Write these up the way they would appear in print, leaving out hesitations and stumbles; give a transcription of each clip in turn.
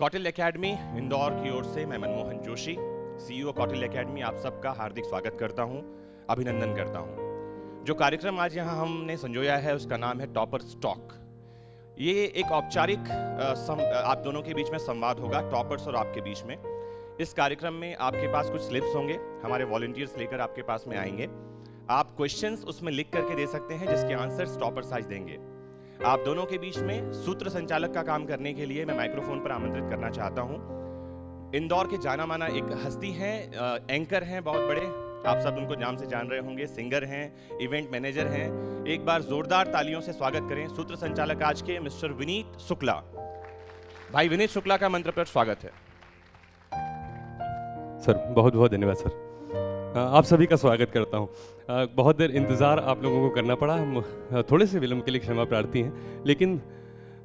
Kautilya academy Indore की ओर से मैं मनमोहन जोशी, सीईओ कौटिल्य एकेडमी, आप सबका हार्दिक स्वागत करता हूं, अभिनंदन करता हूं। जो कार्यक्रम आज यहां हमने संजोया है उसका नाम है टॉपर्स टॉक। ये एक औपचारिक आप दोनों के बीच में संवाद होगा, टॉपर्स और आपके बीच में। इस कार्यक्रम में आपके पास कुछ स्लिप्स होंगे, हमारे वॉलंटियर्स लेकर आपके पास में आएंगे। आप क्वेश्चंस उसमें लिख करके दे सकते हैं जिसके आंसर्स टॉपर्स आज देंगे। आप दोनों के बीच में सूत्र संचालक का काम करने के लिए मैं माइक्रोफोन पर आमंत्रित करना चाहता हूं। इंदौर के जाना माना एक हस्ती हैं, एंकर हैं बहुत बड़े, आप सब उनको नाम से जान रहे होंगे, सिंगर हैं, इवेंट मैनेजर हैं। एक बार जोरदार तालियों से स्वागत करें सूत्र संचालक आज के मिस्टर विनीत शुक्ला। भाई विनीत शुक्ला का मंत्र पर स्वागत है। सर बहुत बहुत धन्यवाद सर, आप सभी का स्वागत करता हूं। बहुत देर इंतज़ार आप लोगों को करना पड़ा, हम थोड़े से विलंब के लिए क्षमा प्रार्थी हैं, लेकिन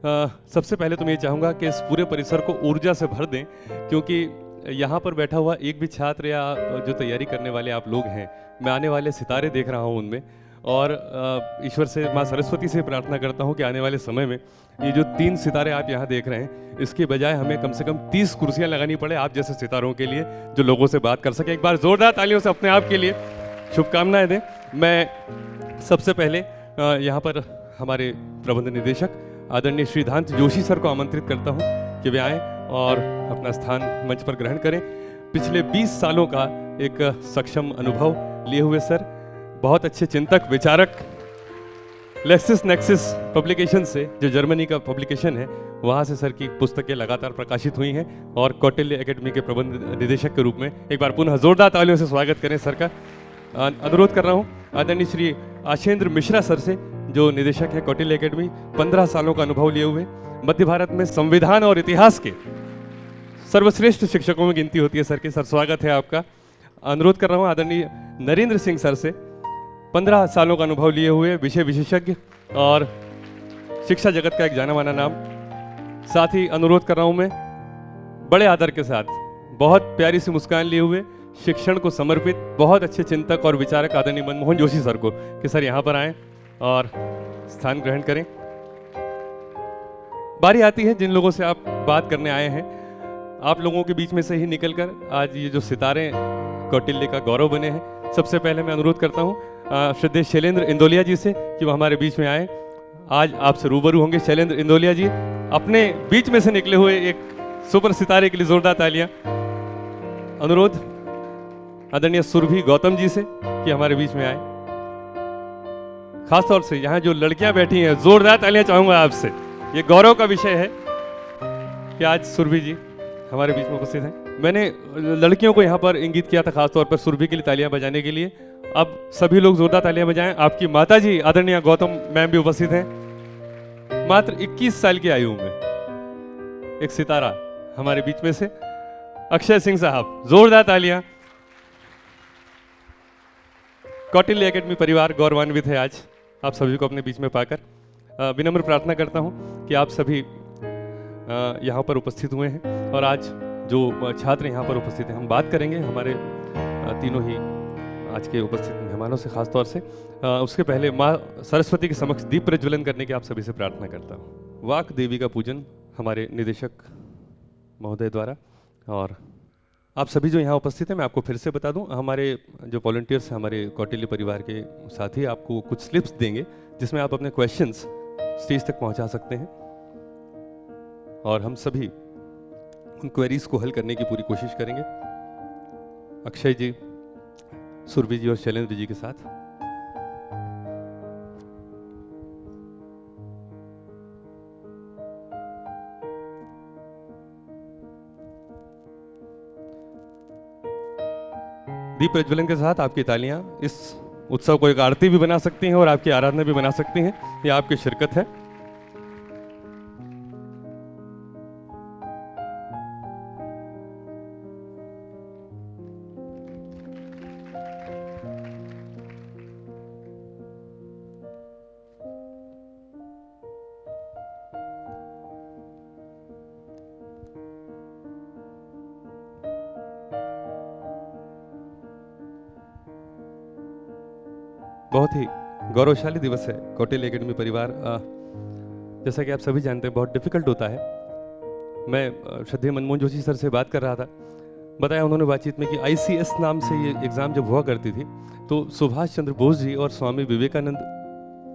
सबसे पहले तो मैं ये चाहूँगा कि इस पूरे परिसर को ऊर्जा से भर दें, क्योंकि यहाँ पर बैठा हुआ एक भी छात्र या जो तैयारी करने वाले आप लोग हैं, मैं आने वाले सितारे देख रहा हूँ उनमें, और ईश्वर से, माँ सरस्वती से प्रार्थना करता हूँ कि आने वाले समय में ये जो 3 सितारे आप यहाँ देख रहे हैं, इसके बजाय हमें कम से कम 30 कुर्सियाँ लगानी पड़े आप जैसे सितारों के लिए, जो लोगों से बात कर सके। एक बार जोरदार तालियों से अपने आप के लिए शुभकामनाएं दें। मैं सबसे पहले यहाँ पर हमारे प्रबंध निदेशक आदरणीय श्रीधांत जोशी सर को आमंत्रित करता हूँ कि वे आएँ और अपना स्थान मंच पर ग्रहण करें। पिछले 20 सालों का एक सक्षम अनुभव लिए हुए सर, बहुत अच्छे चिंतक, विचारक, लेक्सिस नेक्सिस पब्लिकेशन से, जो जर्मनी का पब्लिकेशन है, वहाँ से सर की पुस्तकें लगातार प्रकाशित हुई हैं, और कौटिल्य एकेडमी के प्रबंध निदेशक के रूप में एक बार पुनः जोरदार तालियों से स्वागत करें सर का। अनुरोध कर रहा हूँ आदरणीय श्री आशेंद्र मिश्रा सर से, जो निदेशक है कौटिल्य एकेडमी, 15 सालों का अनुभव लिए हुए, मध्य भारत में संविधान और इतिहास के सर्वश्रेष्ठ शिक्षकों में गिनती होती है सर की। सर स्वागत है आपका। अनुरोध कर रहा हूँ आदरणीय नरेंद्र सिंह सर से, 15 सालों का अनुभव लिए हुए, विषय विशेषज्ञ और शिक्षा जगत का एक जाना माना नाम। साथ ही अनुरोध कर रहा हूँ मैं बड़े आदर के साथ, बहुत प्यारी सी मुस्कान लिए हुए, शिक्षण को समर्पित बहुत अच्छे चिंतक और विचारक आदरणीय मनमोहन जोशी सर को, कि सर यहाँ पर आएं और स्थान ग्रहण करें। बारी आती है जिन लोगों से आप बात करने आए हैं, आप लोगों के बीच में से ही निकलकर आज ये जो सितारे कौटिल्य का गौरव बने हैं। सबसे पहले मैं अनुरोध करता हूँ श्रद्धेय शैलेंद्र इंदौलिया जी से कि वो हमारे बीच में आए, आज आपसे रूबरू होंगे। शैलेंद्र इंदौलिया जी अपने बीच में से निकले हुए एक सुपर सितारे के लिए जोरदार तालियां। अनुरोध आदरणीय सुरभि गौतम जी से कि हमारे बीच में आए। खासतौर से यहाँ जो लड़कियां बैठी हैं, जोरदार तालियां चाहूंगा आपसे। ये गौरव का विषय है कि आज सुरभि जी हमारे बीच में उपस्थित हैं। मैंने लड़कियों को यहाँ पर इंगित किया था खासतौर पर सुरभि के लिए तालियां बजाने के लिए। अब सभी लोग जोरदार तालियां बजाएं। आपकी माता जी आदरणीय गौतम मैम भी उपस्थित हैं। मात्र 21 साल की आयु में एक सितारा हमारे बीच में से अक्षय सिंह साहब, जोरदार तालियां। कौटिल्य एकेडमी परिवार गौरवान्वित है आज आप सभी को अपने बीच में पाकर। विनम्र प्रार्थना करता हूं कि आप सभी यहाँ पर उपस्थित हुए हैं, और आज जो छात्र यहाँ पर उपस्थित हैं, हम बात करेंगे हमारे तीनों ही आज के उपस्थित मेहमानों से खासतौर से। उसके पहले माँ सरस्वती के समक्ष दीप प्रज्वलन करने की आप सभी से प्रार्थना करता हूँ। वाक देवी का पूजन हमारे निदेशक महोदय द्वारा। और आप सभी जो यहाँ उपस्थित हैं, मैं आपको फिर से बता दूं, हमारे जो वॉलंटियर्स हैं हमारे कौटिल्य परिवार के साथी आपको कुछ स्लिप्स देंगे जिसमें आप अपने क्वेश्चंस स्टेज तक पहुँचा सकते हैं, और हम सभी उन क्वेरीज को हल करने की पूरी कोशिश करेंगे। अक्षय जी, सुरभि जी और शैलेंद्र जी के साथ। दीप प्रज्वलन के साथ आपकी तालियां इस उत्सव को एक आरती भी बना सकती हैं और आपकी आराधना भी बना सकती हैं। यह आपकी शिरकत है। बहुत ही गौरवशाली दिवस है कौटिल्य एकेडमी परिवार। जैसा कि आप सभी जानते हैं, बहुत डिफिकल्ट होता है मैं श्रद्धेय मनमोहन जोशी सर से बात कर रहा था। बताया उन्होंने बातचीत में कि ICS नाम से ये एग्ज़ाम जब हुआ करती थी तो सुभाष चंद्र बोस जी और स्वामी विवेकानंद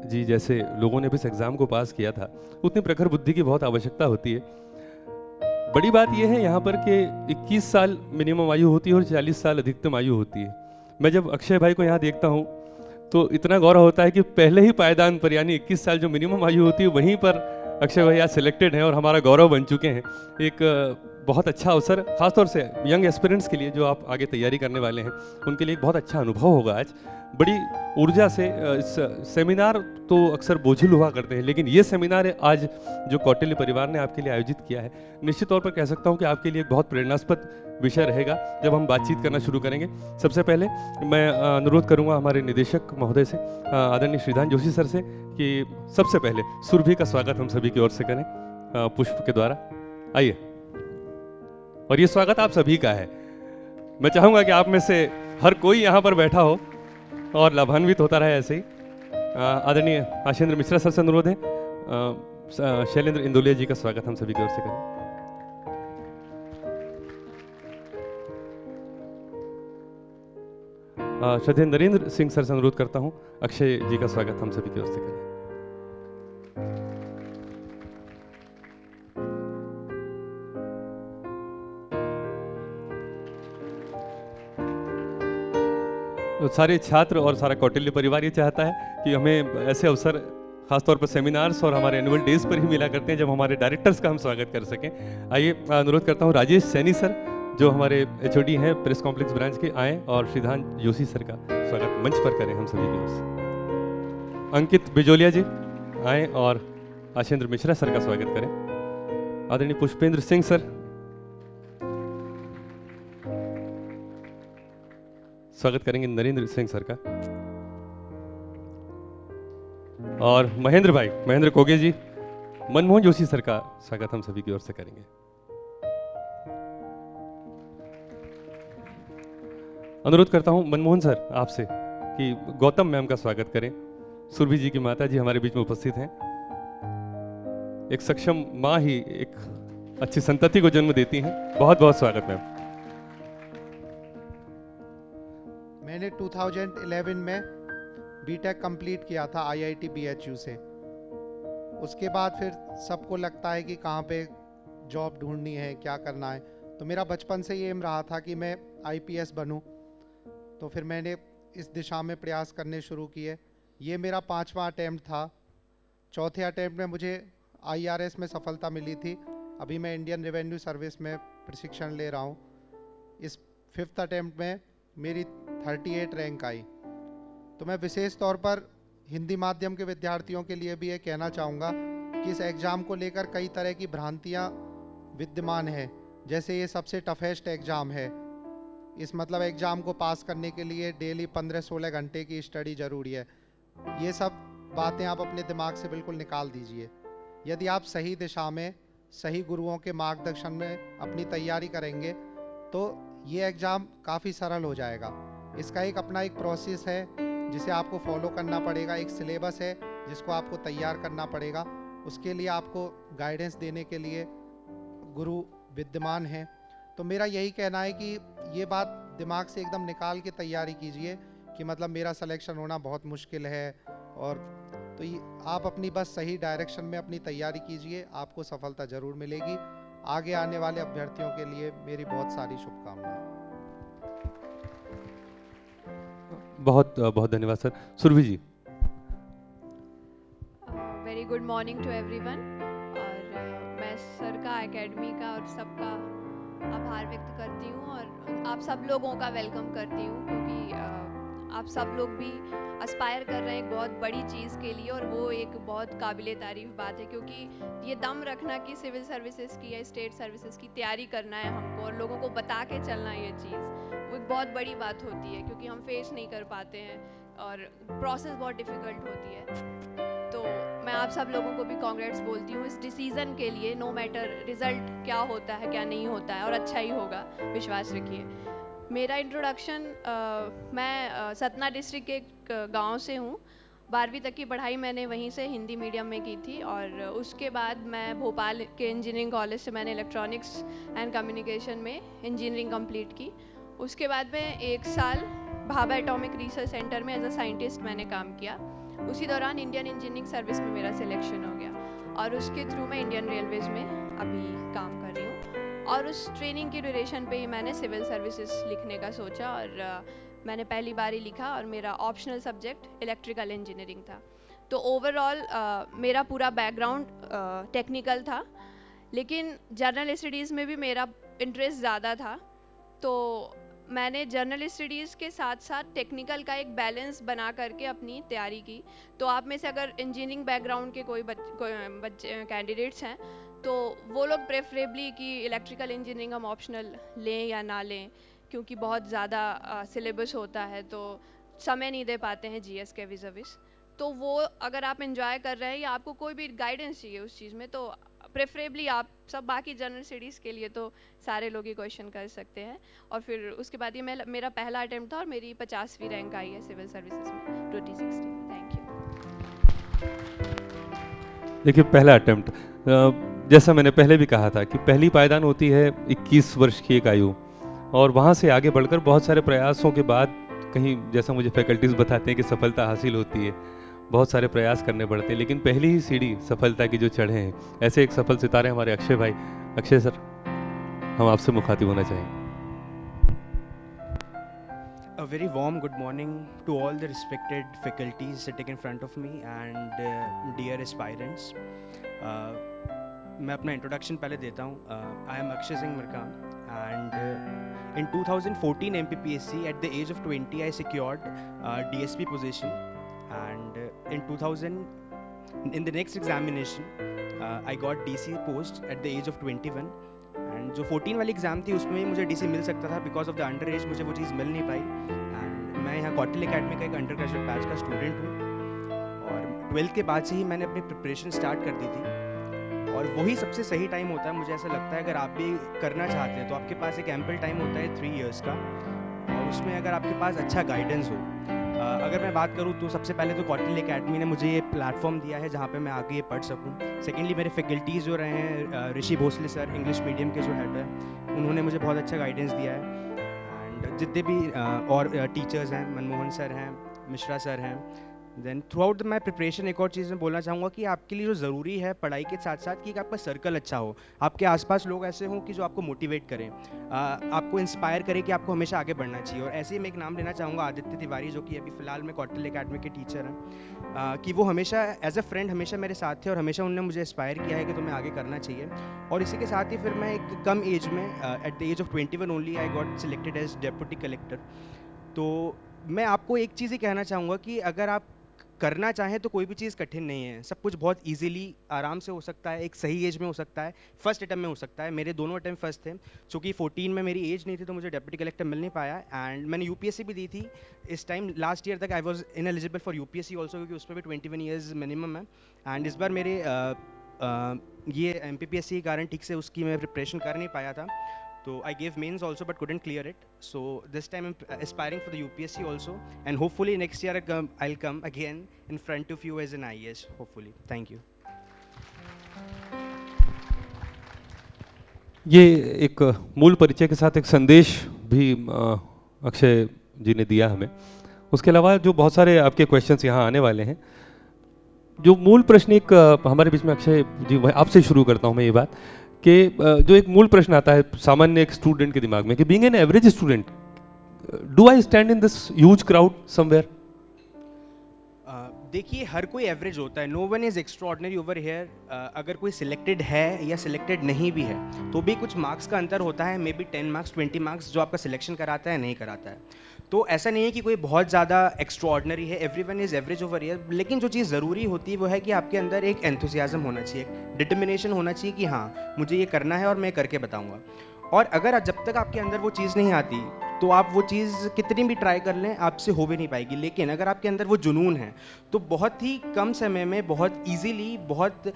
जी जैसे लोगों ने भी इस एग्ज़ाम को पास किया था। उतनी प्रखर बुद्धि की बहुत आवश्यकता होती है। बड़ी बात यह है यहाँ पर कि 21 साल मिनिमम आयु होती है और 40 साल अधिकतम आयु होती है। मैं जब अक्षय भाई को यहाँ देखता हूँ तो इतना गौरव होता है कि पहले ही पायदान पर यानी 21 साल जो मिनिमम आयु होती है वहीं पर अक्षय भाई आज सिलेक्टेड हैं और हमारा गौरव बन चुके हैं। एक बहुत अच्छा अवसर खासतौर से यंग एस्पिरेंट्स के लिए जो आप आगे तैयारी करने वाले हैं उनके लिए एक बहुत अच्छा अनुभव होगा। आज बड़ी ऊर्जा से इस सेमिनार तो अक्सर बोझिल हुआ करते हैं, लेकिन ये सेमिनार आज जो कौटिल्य परिवार ने आपके लिए आयोजित किया है निश्चित तौर पर कह सकता हूँ कि आपके लिए एक बहुत प्रेरणास्पद विषय रहेगा जब हम बातचीत करना शुरू करेंगे। सबसे पहले मैं अनुरोध करूंगा हमारे निदेशक महोदय से, आदरणीय श्रीधान जोशी सर से, कि सबसे पहले सुरभि का स्वागत हम सभी की ओर से करें पुष्प के द्वारा। आइए, और ये स्वागत आप सभी का है। मैं चाहूंगा कि आप में से हर कोई यहाँ पर बैठा हो और लाभान्वित होता रहे ऐसे ही। आदरणीय आशेंद्र मिश्रा सर से अनुरोध है, शैलेंद्र इंदोलिया जी का स्वागत हम सभी की ओर से करें। श्रद्धेय नरेंद्र सिंह सर से अनुरोध करता हूं, अक्षय जी का स्वागत हम सभी की ओर से करें। तो सारे छात्र और सारा कौटिल्य परिवार ये चाहता है कि हमें ऐसे अवसर खासतौर पर सेमिनार्स और हमारे एनुअल डेज पर ही मिला करते हैं जब हमारे डायरेक्टर्स का हम स्वागत कर सकें। आइए, अनुरोध करता हूं राजेश सैनी सर जो हमारे HOD हैं प्रेस कॉम्प्लेक्स ब्रांच के, आए और श्रीधान जोशी सर का स्वागत मंच पर करें हम सभी की ओर से। अंकित बिजोलिया जी आए और आशेंद्र मिश्रा सर का स्वागत करें। आदरणीय पुष्पेंद्र सिंह सर, स्वागत करेंगे नरेंद्र सिंह सर का। और महेंद्र कोगे जी, मनमोहन जोशी सर का स्वागत हम सभी की ओर से करेंगे। अनुरोध करता हूं मनमोहन सर आपसे कि गौतम मैम का स्वागत करें। सुरभि जी की माता जी हमारे बीच में उपस्थित हैं। एक सक्षम माँ ही एक अच्छी संतति को जन्म देती हैं। बहुत बहुत स्वागत मैम। मैंने 2011 में बीटेक कंप्लीट किया था IIT BHU से। उसके बाद फिर सबको लगता है कि कहाँ पे जॉब ढूंढनी है, क्या करना है, तो मेरा बचपन से ये एम रहा था कि मैं IPS बनूं। तो फिर मैंने इस दिशा में प्रयास करने शुरू किए। ये मेरा 5वां अटैम्प्ट था। चौथे अटैम्प्ट में मुझे IRS में सफलता मिली थी। अभी मैं इंडियन रेवेन्यू सर्विस में प्रशिक्षण ले रहा हूँ। इस 5th अटैम्प्ट में मेरी 38 रैंक आई। तो मैं विशेष तौर पर हिंदी माध्यम के विद्यार्थियों के लिए भी ये कहना चाहूँगा कि इस एग्ज़ाम को लेकर कई तरह की भ्रांतियाँ विद्यमान हैं। जैसे ये सबसे टफेस्ट एग्ज़ाम है, इस मतलब एग्ज़ाम को पास करने के लिए डेली 15-16 घंटे की स्टडी ज़रूरी है। ये सब बातें आप अपने दिमाग से बिल्कुल निकाल दीजिए। यदि आप सही दिशा में सही गुरुओं के मार्गदर्शन में अपनी तैयारी करेंगे तो ये एग्ज़ाम काफ़ी सरल हो जाएगा। इसका एक अपना एक प्रोसेस है जिसे आपको फॉलो करना पड़ेगा, एक सिलेबस है जिसको आपको तैयार करना पड़ेगा। उसके लिए आपको गाइडेंस देने के लिए गुरु विद्यमान हैं। तो मेरा यही कहना है कि ये बात दिमाग से एकदम निकाल के तैयारी कीजिए कि मतलब मेरा सिलेक्शन होना बहुत मुश्किल है। और तो ये आप अपनी बस सही डायरेक्शन में अपनी तैयारी कीजिए, आपको सफलता ज़रूर मिलेगी। आगे आने वाले अभ्यर्थियों के लिए मेरी बहुत सारी शुभकामनाएं। बहुत बहुत धन्यवाद sir. Surabhi ji. Very good morning to everyone. और मैं सर का, एकेडमी का और सबका आभार व्यक्त करती हूँ और आप सब लोगों का वेलकम करती हूँ, क्योंकि आप सब लोग भी एस्पायर कर रहे हैं एक बहुत बड़ी चीज़ के लिए और वो एक बहुत काबिले तारीफ बात है। क्योंकि ये दम रखना कि सिविल सर्विसेज की या स्टेट सर्विसेज की तैयारी करना है हमको और लोगों को बता के चलना है, ये चीज़ वो एक बहुत बड़ी बात होती है, क्योंकि हम फेस नहीं कर पाते हैं और प्रोसेस बहुत डिफ़िकल्ट होती है। तो मैं आप सब लोगों को भी कांग्रेट्स बोलती हूँ इस डिसीज़न के लिए। नो मैटर रिज़ल्ट क्या होता है क्या नहीं होता है, और अच्छा ही होगा, विश्वास रखिए। मेरा इंट्रोडक्शन, मैं सतना डिस्ट्रिक्ट के एक गांव से हूँ 12वीं तक की पढ़ाई मैंने वहीं से हिंदी मीडियम में की थी और उसके बाद मैं भोपाल के इंजीनियरिंग कॉलेज से मैंने इलेक्ट्रॉनिक्स एंड कम्युनिकेशन में इंजीनियरिंग कंप्लीट की। उसके बाद में 1 साल भाभा एटॉमिक रिसर्च सेंटर में एज अ साइंटिस्ट मैंने काम किया। उसी दौरान इंडियन इंजीनियरिंग सर्विस में मेरा सिलेक्शन हो गया और उसके थ्रू मैं इंडियन रेलवेज़ में अभी काम कर रही हूँ। और उस ट्रेनिंग की ड्यूरेशन पे ही मैंने सिविल सर्विसेज लिखने का सोचा और मैंने पहली बार ही लिखा और मेरा ऑप्शनल सब्जेक्ट इलेक्ट्रिकल इंजीनियरिंग था। तो ओवरऑल मेरा पूरा बैकग्राउंड टेक्निकल था, लेकिन जर्नल स्टडीज़ में भी मेरा इंटरेस्ट ज़्यादा था। तो मैंने जर्नल स्टडीज़ के साथ साथ टेक्निकल का एक बैलेंस बना करके अपनी तैयारी की। तो आप में से अगर इंजीनियरिंग बैकग्राउंड के कोई बच्चे कैंडिडेट्स हैं तो वो लोग प्रेफरेबली कि इलेक्ट्रिकल इंजीनियरिंग हम ऑप्शनल लें या ना लें, क्योंकि बहुत ज़्यादा सिलेबस होता है तो समय नहीं दे पाते हैं जीएस के विज़। तो वो अगर आप एंजॉय कर रहे हैं या आपको कोई भी गाइडेंस चाहिए उस चीज़ में, तो प्रेफरेबली आप सब बाकी जनरल स्टडीज़ के लिए तो सारे लोग ही क्वेश्चन कर सकते हैं। और फिर उसके बाद ये मेरा पहला अटैम्प्ट था और मेरी 50वीं रैंक आई है सिविल सर्विसेज में 2016। Thank you. देखिए, पहला अटेम्प्ट, जैसा मैंने पहले भी कहा था कि पहली पायदान होती है 21 वर्ष की एक आयु, और वहाँ से आगे बढ़कर बहुत सारे प्रयासों के बाद कहीं, जैसा मुझे फैकल्टीज़ बताते हैं कि सफलता हासिल होती है, बहुत सारे प्रयास करने पड़ते हैं, लेकिन पहली ही सीढ़ी सफलता की जो चढ़े हैं, ऐसे एक सफल सितारे हमारे अक्षय भाई। अक्षय सर, हम आपसे मुखातिब होना चाहेंगे। A very warm good morning to all the respected faculties sitting in front of me and dear aspirants. मैं अपना इंट्रोडक्शन पहले देता हूँ। I am Akshay Singh Markam and in 2014 MPPSC at the age of 20 I secured DSP position and in the next examination I got DC post at the age of 21 and जो 14 वाली exam थी उसमें ही मुझे डीसी मिल सकता था, because of the under as मुझे वो चीज़ मिल नहीं पाई। एंड मैं यहाँ कौटिल्य एकेडमी का एक अंडर ग्रेजुएट बैच का स्टूडेंट हूँ और 12th के बाद से ही मैंने अपनी प्रिपरेशन स्टार्ट कर दी थी और वही सबसे सही टाइम होता है, मुझे ऐसा लगता है। अगर आप भी करना चाहते हैं तो आपके पास एक एम्पल टाइम होता है 3 years का, और उसमें अगर आपके पास अच्छा गाइडेंस हो। अगर मैं बात करूँ तो सबसे पहले तो कौटिल्य एकेडमी ने मुझे ये प्लेटफॉर्म दिया है जहाँ पे मैं आगे ये पढ़ सकूँ। सेकेंडली मेरे फैकल्टीज़ जो रहे हैं, ऋषि भोसले सर इंग्लिश मीडियम के जो हेड है, उन्होंने मुझे बहुत अच्छा गाइडेंस दिया है। एंड जितने भी और टीचर्स हैं, मनमोहन सर हैं, मिश्रा सर हैं। Then throughout my preparation एक और चीज़ मैं बोलना चाहूँगा कि आपके लिए जो ज़रूरी है पढ़ाई के साथ साथ कि आपका सर्कल अच्छा हो, आपके आसपास लोग ऐसे हों कि जो आपको मोटिवेट करें, आपको इंस्पायर करें कि आपको हमेशा आगे बढ़ना चाहिए। और ऐसे ही मैं एक नाम लेना चाहूँगा, आदित्य तिवारी, जो कि अभी फ़िलहाल में कौटिल्य एकेडमी के टीचर हैं, कि वो हमेशा एज अ फ्रेंड हमेशा मेरे साथ थे और हमेशा उन्होंने मुझे इंस्पायर किया है कि तुम्हें आगे करना चाहिए। और इसी के साथ ही फिर मैं एक कम एज में at the age of 21 only I got selected as deputy collector. तो मैं आपको एक चीज़ ही कहना चाहूँगा कि अगर आप करना चाहें तो कोई भी चीज़ कठिन नहीं है, सब कुछ बहुत इजीली आराम से हो सकता है, एक सही एज में हो सकता है, फर्स्ट अटैम्प्ट में हो सकता है। मेरे दोनों अटैम्प्ट फर्स्ट थे, चूँकि 14 में मेरी एज नहीं थी तो मुझे डेप्यूटी कलेक्टर मिल नहीं पाया। एंड मैंने यूपीएससी भी दी थी इस टाइम, लास्ट ईयर तक I was ineligible for UPSC also, क्योंकि उसमें भी 21 ईयर्स मिनिमम है। एंड इस बार मेरे ये एमपीपीएससी के कारण ठीक से उसकी मैं प्रिपरेशन कर नहीं पाया था, तो I gave mains also but couldn't clear it. So this time I'm aspiring for the UPSC also, and hopefully next year I'll come again in front of you as an IAS, hopefully. Thank you. ये एक मूल परिचय के साथ एक संदेश भी अक्षय जी ने दिया हमें। उसके अलावा जो बहुत सारे आपके क्वेश्चंस यहाँ आने वाले हैं, जो मूल प्रश्न एक हमारे बीच में, अक्षय जी आपसे शुरू करता हूँ मैं ये बात कि जो एक मूल प्रश्न आता है सामान्य एक स्टूडेंट के दिमाग में कि being an average student, do I stand in this huge crowd somewhere? देखिए, हर कोई एवरेज होता है, no one is extraordinary over here. अगर कोई सिलेक्टेड है या सिलेक्टेड नहीं भी है तो भी कुछ मार्क्स का अंतर होता है, मे बी 10 मार्क्स 20 मार्क्स, जो आपका सिलेक्शन कराता है नहीं कराता है। तो ऐसा नहीं है कि कोई बहुत ज़्यादा एक्स्ट्राऑर्डिनरी है, everyone is average over here. लेकिन जो चीज़ ज़रूरी होती है वो है कि आपके अंदर एक एंथुसियाज्म होना चाहिए, डिटर्मिनेशन होना चाहिए कि हाँ मुझे ये करना है और मैं करके बताऊँगा। और अगर जब तक आपके अंदर वो चीज़ नहीं आती तो आप वो चीज़ कितनी भी ट्राई कर लें आपसे हो भी नहीं पाएगी। लेकिन अगर आपके अंदर वो जुनून है तो बहुत ही कम समय में, बहुत ईजीली, बहुत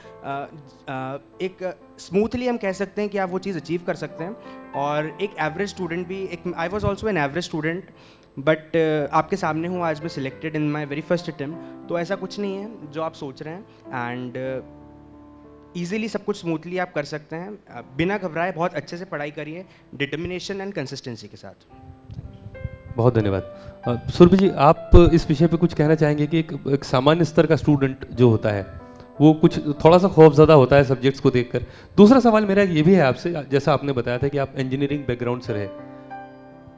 एक स्मूथली हम कह सकते हैं कि आप वो चीज़ अचीव कर सकते हैं। और एक एवरेज स्टूडेंट भी, एक I was also an average student, but आपके सामने हूँ आज, मैं selected in my very first attempt. तो ऐसा कुछ नहीं है जो आप सोच रहे हैं, एंड ईजिली सब कुछ स्मूथली आप कर सकते हैं। बिना घबराए बहुत अच्छे से पढ़ाई करिए, डिटर्मिनेशन एंड कंसिस्टेंसी के साथ। बहुत धन्यवाद। सुरभि जी, आप इस विषय पे कुछ कहना चाहेंगे कि एक सामान्य स्तर का स्टूडेंट जो होता है वो कुछ थोड़ा सा खौफज़दा होता है सब्जेक्ट्स को देखकर। दूसरा सवाल मेरा ये भी है आपसे, जैसा आपने बताया था कि आप इंजीनियरिंग बैकग्राउंड से रहे,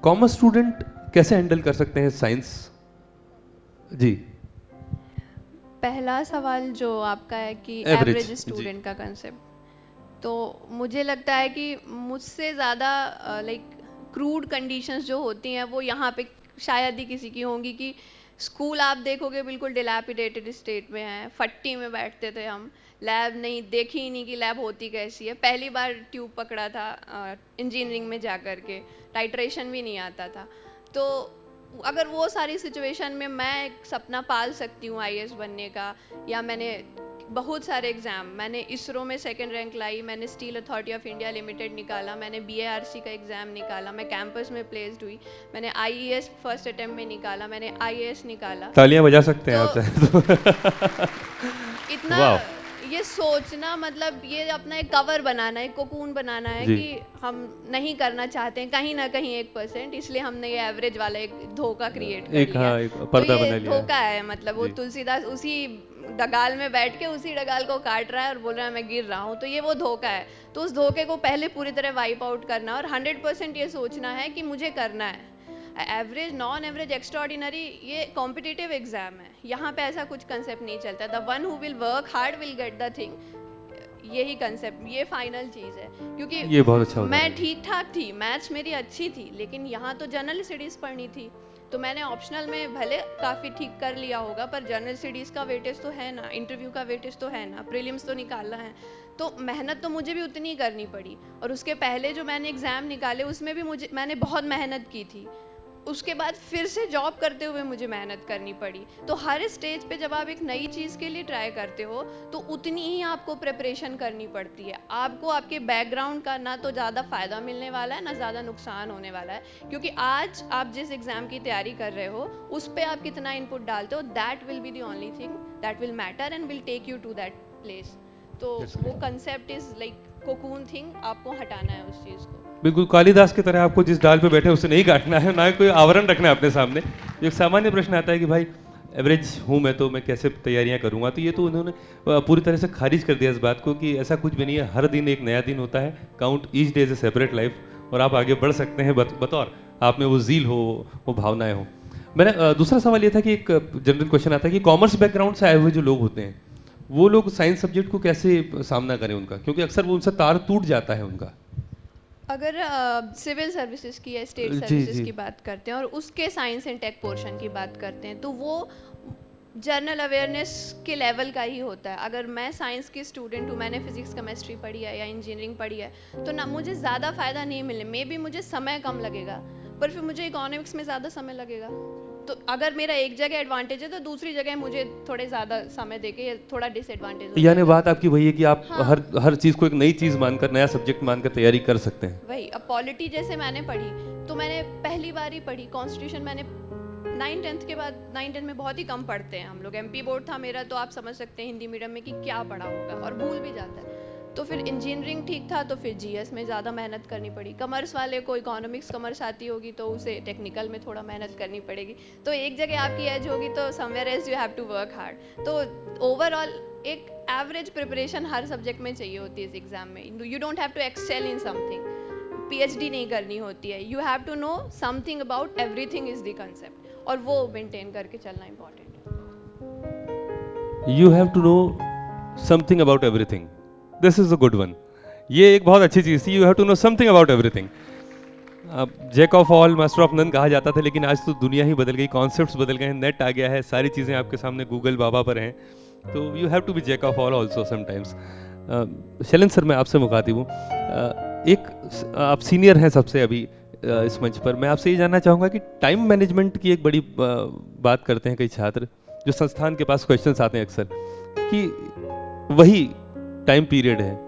कॉमर्स स्टूडेंट कैसे हैंडल कर सकते हैं साइंस? जी, पहला सवाल जो आपका है कि Average, एवरेज स्टूडेंट का कंसेप्ट, तो मुझे लगता है कि मुझसे ज़्यादा लाइक क्रूड कंडीशंस जो होती हैं वो यहाँ पे शायद ही किसी की होंगी। कि स्कूल आप देखोगे बिल्कुल डिलैपिडेटेड स्टेट में है, फट्टी में बैठते थे हम, लैब नहीं देखी ही नहीं कि लैब होती कैसी है, पहली बार ट्यूब पकड़ा था इंजीनियरिंग में जा कर के, टाइट्रेशन भी नहीं आता था। तो अगर वो सारी सिचुएशन में मैं एक सपना पाल सकती हूँ आईएएस बनने का, या मैंने बहुत सारे एग्ज़ाम, मैंने इसरो में सेकंड रैंक लाई, मैंने steel authority of India limited निकाला, मैंने बीएआरसी का एग्ज़ाम निकाला, मैं कैंपस में प्लेस्ड हुई, मैंने आईएएस फर्स्ट अटेम्प्ट में निकाला, मैंने आईएएस निकाला। तालियां बजा सकते हैं आप तो- चाहे तो। इतना वाह। ये सोचना, मतलब ये अपना एक कवर बनाना है, कोकून बनाना है जी। कि हम नहीं करना चाहते हैं कहीं ना कहीं 1%, इसलिए हमने ये एवरेज वाला एक धोखा क्रिएट कर एक, लिया। हाँ, एक पर्दा तो ये बना लिया है। धोखा है, मतलब वो जी। तुलसीदास उसी डगाल में बैठ के उसी डगाल को काट रहा है और बोल रहा है मैं गिर रहा हूँ, तो ये वो धोखा है। तो उस धोखे को पहले पूरी तरह वाइप आउट करना और 100% ये सोचना है कि मुझे करना है। एवरेज, नॉन एवरेज, एक्स्ट्राऑर्डिनरी, ये कॉम्पिटिटिव एग्जाम है, यहाँ पे ऐसा कुछ कंसेप्ट नहीं चलता। The one who will work hard will get the thing, यही कंसेप्ट, ये फाइनल चीज़ है। क्योंकि ये बहुत अच्छा होता मैं है। ठीक ठाक थी, मैथ्स मेरी अच्छी थी, लेकिन यहाँ तो जनरल स्टडीज़ पढ़नी थी, तो मैंने ऑप्शनल में भले काफ़ी ठीक कर लिया होगा, पर जनरल स्टडीज़ का वेटेज तो है ना, इंटरव्यू का वेटेज तो है ना, प्रीलिम्स तो निकालना है, तो मेहनत तो मुझे भी उतनी ही करनी पड़ी। और उसके पहले जो मैंने एग्ज़ाम निकाले उसमें भी मैंने बहुत मेहनत की थी, उसके बाद फिर से जॉब करते हुए मुझे मेहनत करनी पड़ी। तो हर स्टेज पे जब आप एक नई चीज़ के लिए ट्राई करते हो तो उतनी ही आपको प्रिपरेशन करनी पड़ती है। आपको आपके बैकग्राउंड का ना तो ज़्यादा फ़ायदा मिलने वाला है, ना ज़्यादा नुकसान होने वाला है, क्योंकि आज आप जिस एग्ज़ाम की तैयारी कर रहे हो उस पर आप कितना इनपुट डालते हो, that will be the only thing that will matter and will take you to that place. तो वो concept is like cocoon thing, आपको हटाना है उस चीज़ को। बिल्कुल कालिदास की तरह आपको जिस डाल पे बैठे उसे नहीं काटना है, ना कोई आवरण रखना है अपने सामने। एक सामान्य प्रश्न आता है कि भाई एवरेज हूँ मैं, तो मैं कैसे तैयारियां करूँगा, तो ये तो उन्होंने पूरी तरह से खारिज कर दिया इस बात को कि ऐसा कुछ भी नहीं है। हर दिन एक नया दिन होता है, count each day as a separate life, और आप आगे बढ़ सकते हैं बतौर आप में वो ज़ील हो, वो भावनाएं हो। मेरा दूसरा सवाल ये था कि एक जनरल क्वेश्चन आता है कि कॉमर्स बैकग्राउंड से आए हुए जो लोग होते हैं वो लोग साइंस सब्जेक्ट को कैसे सामना करें उनका, क्योंकि अक्सर वो उनसे तार टूट जाता है उनका। अगर सिविल सर्विसेज की या स्टेट जी, सर्विसेज जी। की बात करते हैं और उसके साइंस एंड टेक पोर्शन की बात करते हैं, तो वो जनरल अवेयरनेस के लेवल का ही होता है। अगर मैं साइंस की स्टूडेंट हूँ, मैंने फिजिक्स केमिस्ट्री पढ़ी है या इंजीनियरिंग पढ़ी है, तो ना मुझे ज़्यादा फ़ायदा नहीं मिले, मे बी मुझे समय कम लगेगा, पर फिर मुझे इकोनॉमिक्स में ज़्यादा समय लगेगा। तो अगर मेरा एक जगह एडवांटेज है तो दूसरी जगह मुझे थोड़े ज़्यादा समय देके या थोड़ा डिसएडवांटेज यानी बात आपकी वही है कि आप हाँ। हर चीज़ को एक नई चीज़ मानकर, नया सब्जेक्ट मानकर तैयारी कर सकते हैं। वही। अब पॉलिटी जैसे मैंने पढ़ी, तो मैंने पहली बार ही पढ़ी, कॉन्स्टिट्यूशन मैंने 9th-10th के बाद, 9th-10th में बहुत ही कम पढ़ते हैं हम लोग, एमपी बोर्ड था मेरा, तो आप समझ सकते हैं हिंदी मीडियम में कि क्या पढ़ा होगा, और भूल भी जाता है। तो फिर इंजीनियरिंग ठीक था, तो फिर जीएस में ज़्यादा मेहनत करनी पड़ी। कॉमर्स वाले को इकोनॉमिक्स कॉमर्स आती होगी तो उसे टेक्निकल में थोड़ा मेहनत करनी पड़ेगी। तो एक जगह आपकी एज होगी तो somewhere as you have to work hard. तो ओवरऑल एक एवरेज प्रिपरेशन हर सब्जेक्ट में चाहिए होती है इस एग्ज़ाम में। You don't have to excel in something, PhD नहीं करनी होती है, you have to know something about everything is the concept, और वो मेंटेन करके चलना इंपॉर्टेंट है। You have to know something about everything, this is a good one. ये एक बहुत अच्छी चीज़ थी, you have to know something about everything. अब jack of all master of none कहा जाता था, लेकिन आज तो दुनिया ही बदल गई, कॉन्सेप्ट्स बदल गए हैं, नेट आ गया है, सारी चीज़ें आपके सामने गूगल बाबा पर हैं, तो you have to be jack of all also sometimes. Shailen sir, मैं आपसे मुखातिब हूँ, आप सीनियर हैं सबसे अभी इस मंच पर, मैं आपसे ये जानना चाहूँगा कि टाइम मैनेजमेंट की एक बड़ी बात करते हैं कई छात्र, जो संस्थान के पास क्वेश्चंस आते हैं अक्सर, कि वही टाइम पीरियड है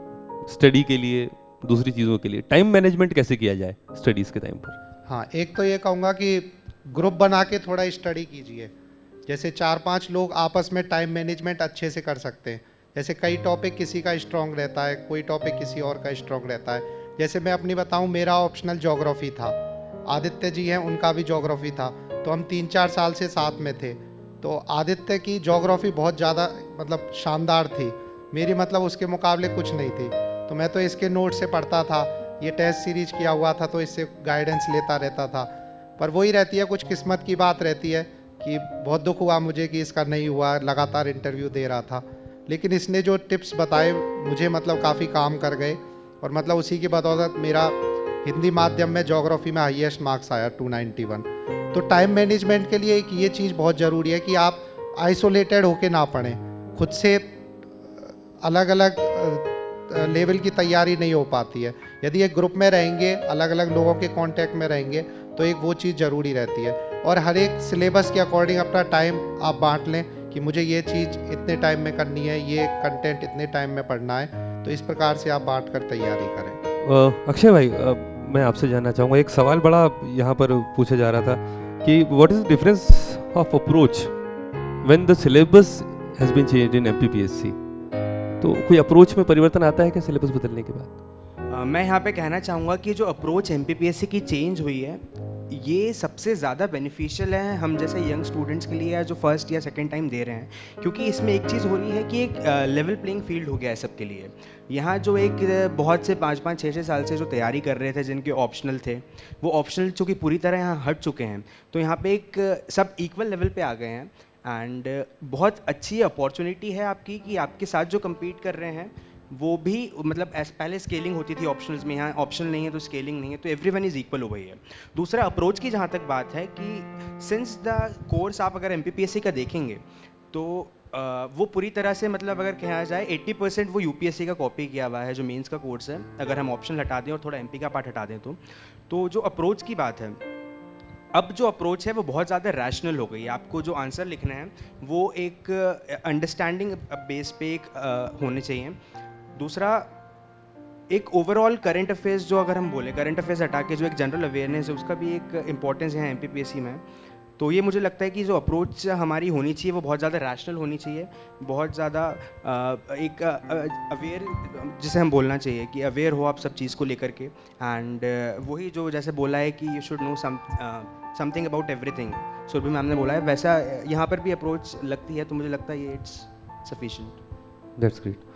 स्टडी के लिए, दूसरी चीज़ों के लिए, टाइम मैनेजमेंट कैसे किया जाए स्टडीज़ के टाइम पर? हाँ, एक तो ये कहूँगा कि ग्रुप बना के थोड़ा स्टडी कीजिए। जैसे 4-5 लोग आपस में टाइम मैनेजमेंट अच्छे से कर सकते हैं। जैसे कई टॉपिक किसी का स्ट्रॉन्ग रहता है, कोई टॉपिक किसी और का स्ट्रॉन्ग रहता है। जैसे मैं अपनी बताऊं, मेरा ऑप्शनल ज्योग्राफी था, आदित्य जी हैं उनका भी ज्योग्राफी था, तो हम 3-4 साल से साथ में थे। तो आदित्य की ज्योग्राफी बहुत ज़्यादा मतलब शानदार थी, मेरी मतलब उसके मुकाबले कुछ नहीं थी। तो मैं तो इसके नोट से पढ़ता था, ये टेस्ट सीरीज किया हुआ था तो इससे गाइडेंस लेता रहता था। पर वही रहती है, कुछ किस्मत की बात रहती है कि बहुत दुख हुआ मुझे कि इसका नहीं हुआ, लगातार इंटरव्यू दे रहा था। लेकिन इसने जो टिप्स बताए मुझे मतलब काफ़ी काम कर गए, और मतलब उसी की बदौलत मेरा हिंदी माध्यम में ज्योग्राफी में हाईएस्ट मार्क्स आया 291। तो टाइम मैनेजमेंट के लिए एक ये चीज़ बहुत ज़रूरी है कि आप आइसोलेटेड होके ना पढ़ें, खुद से अलग अलग लेवल की तैयारी नहीं हो पाती है। यदि एक ग्रुप में रहेंगे, अलग अलग लोगों के कांटेक्ट में रहेंगे, तो एक वो चीज़ ज़रूरी रहती है। और हर एक सिलेबस के अकॉर्डिंग अपना टाइम आप बांट लें कि मुझे ये चीज़ इतने टाइम में करनी है, ये कंटेंट इतने टाइम में पढ़ना है। तो इस प्रकार से आप बांट कर तैयारी करें। अक्षय भाई, मैं आपसे जानना चाहूँगा, एक सवाल बड़ा यहाँ पर पूछा जा रहा था कि what is the difference of approach when the syllabus has been changed in MPPSC. तो कोई अप्रोच में परिवर्तन आता है क्या सिलेबस बदलने के बाद? मैं यहाँ पे कहना चाहूँगा कि जो अप्रोच एमपीपीएससी की चेंज हुई है, ये सबसे ज़्यादा बेनिफिशियल है हम जैसे यंग स्टूडेंट्स के लिए, या जो फर्स्ट या सेकंड टाइम दे रहे हैं। क्योंकि इसमें एक चीज़ हो रही है कि एक लेवल प्लेइंग फील्ड हो गया है सबके लिए। यहाँ जो एक बहुत से 5-5, 6-6 साल से जो तैयारी कर रहे थे, जिनके ऑप्शनल थे, वो ऑप्शनल चूँकि पूरी तरह यहाँ हट चुके हैं, तो यहाँ पे एक सब इक्वल लेवल पे आ गए हैं। एंड बहुत अच्छी अपॉर्चुनिटी है आपकी कि आपके साथ जो कम्पीट कर रहे हैं वो भी मतलब पहले स्केलिंग होती थी ऑप्शनल्स में, यहाँ ऑप्शनल नहीं है तो स्केलिंग नहीं है, तो एवरीवन इज़ इक्वल हो गई है। दूसरा अप्रोच की जहाँ तक बात है कि सिंस द कोर्स आप अगर एमपीपीएससी का देखेंगे तो वो पूरी तरह से मतलब अगर कहा जाए 80% वो यूपीएससी का कॉपी किया हुआ है जो मेंस का कोर्स है, अगर हम ऑप्शन हटा दें और थोड़ा एमपी का पार्ट हटा दें तो जो अप्रोच की बात है, अब जो अप्रोच है वो बहुत ज़्यादा रैशनल हो गई है। आपको जो आंसर लिखना है वो एक अंडरस्टैंडिंग बेस पे एक होने चाहिए। दूसरा, एक ओवरऑल करंट अफेयर्स, जो अगर हम बोले करंट अफेयर्स हटा के जो एक जनरल अवेयरनेस है, उसका भी एक इंपॉर्टेंस है एमपीपीएससी में। तो ये मुझे लगता है कि जो अप्रोच हमारी होनी चाहिए वो बहुत ज़्यादा रैशनल होनी चाहिए, बहुत ज़्यादा एक अवेयर, जिसे हम बोलना चाहिए कि अवेयर हो आप सब चीज़ को लेकर के। एंड वही जो जैसे बोला है कि you should know something about everything, Surabhi ma'am ने बोला है, वैसा यहाँ पर भी अप्रोच लगती है। तो मुझे लगता है ये इट्स सफिशिएंट। That's great.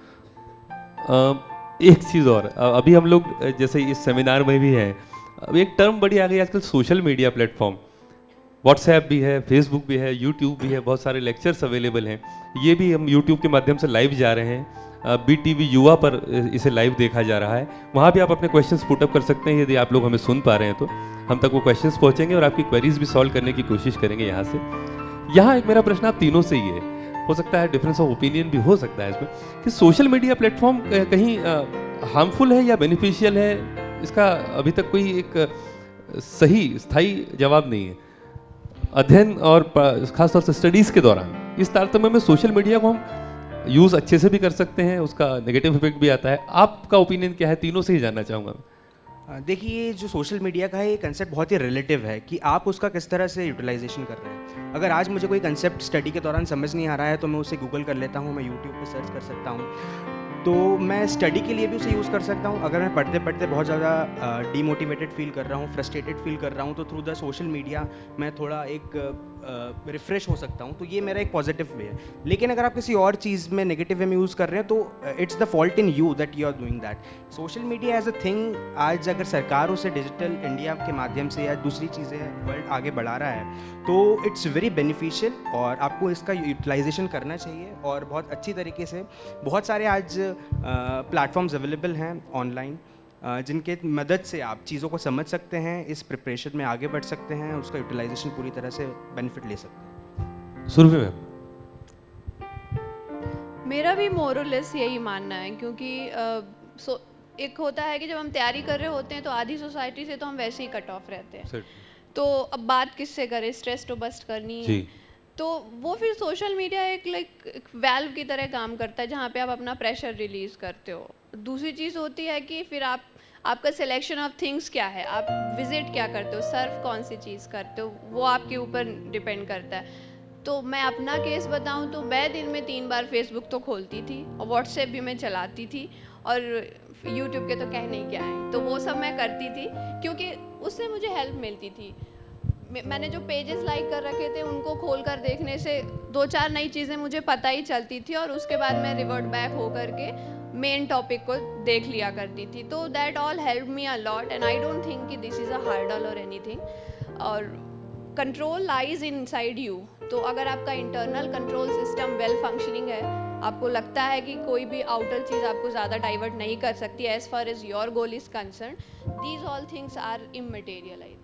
एक चीज़ और, अभी हम लोग जैसे इस सेमिनार में भी हैं, अब एक टर्म बड़ी आ गई आजकल, सोशल मीडिया प्लेटफॉर्म। व्हाट्सएप भी है, फेसबुक भी है, यूट्यूब भी है, बहुत सारे लेक्चर्स अवेलेबल हैं। ये भी हम यूट्यूब के माध्यम से लाइव जा रहे हैं, BTV युवा पर इसे लाइव देखा जा रहा है। वहाँ भी आप अपने क्वेश्चंस पुटअप कर सकते हैं। यदि आप लोग हमें सुन पा रहे हैं तो हम तक वो क्वेश्चंस पहुँचेंगे और आपकी क्वेरीज भी सॉल्व करने की कोशिश करेंगे यहाँ से। यहाँ एक मेरा प्रश्न आप तीनों से ही है, हो सकता है डिफरेंस ऑफ ओपिनियन भी हो सकता है इसमें, कि सोशल मीडिया प्लेटफॉर्म कहीं हार्मफुल है या बेनिफिशियल है, इसका अभी तक कोई एक सही स्थायी जवाब नहीं है। अध्ययन और खासतौर से स्टडीज़ के दौरान इस तारतम्य में सोशल मीडिया को हम यूज़ अच्छे से भी कर सकते हैं, उसका नेगेटिव इफेक्ट भी आता है। आपका ओपिनियन क्या है? तीनों से ही जानना चाहूँगा। देखिए, जो सोशल मीडिया का है ये कंसेप्ट बहुत ही रिलेटिव है कि आप उसका किस तरह से यूटिलाइजेशन कर रहे हैं। अगर आज मुझे कोई कंसेप्ट स्टडी के दौरान समझ नहीं आ रहा है तो मैं उसे गूगल कर लेता हूँ, मैं यूट्यूब पे सर्च कर सकता हूँ, तो मैं स्टडी के लिए भी उसे यूज़ कर सकता हूँ। अगर मैं पढ़ते पढ़ते बहुत ज़्यादा डीमोटिवेटेड फील कर रहा हूँ, फ्रस्ट्रेटेड फील कर रहा हूँ, तो थ्रू द सोशल मीडिया मैं थोड़ा एक रिफ़्रेश हो सकता हूँ। तो ये मेरा एक पॉजिटिव वे है। लेकिन अगर आप किसी और चीज़ में नेगेटिव वे में यूज़ कर रहे हैं तो it's the fault in you that you are doing that. Social media as a thing, आज अगर सरकार उसे डिजिटल इंडिया के माध्यम से या दूसरी चीज़ें वर्ल्ड आगे बढ़ा रहा है तो इट्स वेरी बेनिफिशियल और आपको इसका यूटिलाइजेशन करना चाहिए। और बहुत अच्छी तरीके से बहुत सारे आज प्लेटफॉर्म्स अवेलेबल हैं ऑनलाइन, जिनके मदद से आप चीज़ों को समझ सकते हैं, इस प्रिपरेशन में आगे बढ़ सकते हैं, उसका यूटिलाइजेशन पूरी तरह से बेनिफिट ले सकते हैं। सुरभि मैम, मेरा भी मोरलेस यही मानना है, क्योंकि एक होता है कि जब हम तैयारी कर रहे होते हैं तो आधी सोसाइटी से तो हम वैसे ही कट ऑफ रहते हैं। तो अब बात किससे करें, स्ट्रेस तो बस्ट करनी है। तो वो फिर सोशल मीडिया एक वैल्व की तरह काम करता है जहाँ पे आप अपना प्रेशर रिलीज़ करते हो। दूसरी चीज़ होती है कि फिर आपका सिलेक्शन ऑफ थिंग्स क्या है, आप विजिट क्या करते हो, सर्व कौन सी चीज़ करते हो, वो आपके ऊपर डिपेंड करता है। तो मैं अपना केस बताऊं तो मैं दिन में 3 बार फेसबुक तो खोलती थी और व्हाट्सएप भी मैं चलाती थी और यूट्यूब के तो कहने ही क्या है, तो वो सब मैं करती थी क्योंकि उससे मुझे हेल्प मिलती थी। मैंने जो पेजेस लाइक कर रखे थे उनको खोल कर देखने से 2-4 नई चीज़ें मुझे पता ही चलती थी और उसके बाद मैं रिवर्ट बैक हो करके मेन टॉपिक को देख लिया करती थी। तो that all help me a lot and I don't think कि दिस इज़ अ हर्डल और एनीथिंग। और कंट्रोल लाइज इनसाइड यू। तो अगर आपका internal control system well functioning है, आपको लगता है कि कोई भी आउटर चीज़ आपको ज़्यादा डाइवर्ट नहीं कर सकती as far as your goal is concern, these all things are immaterial. I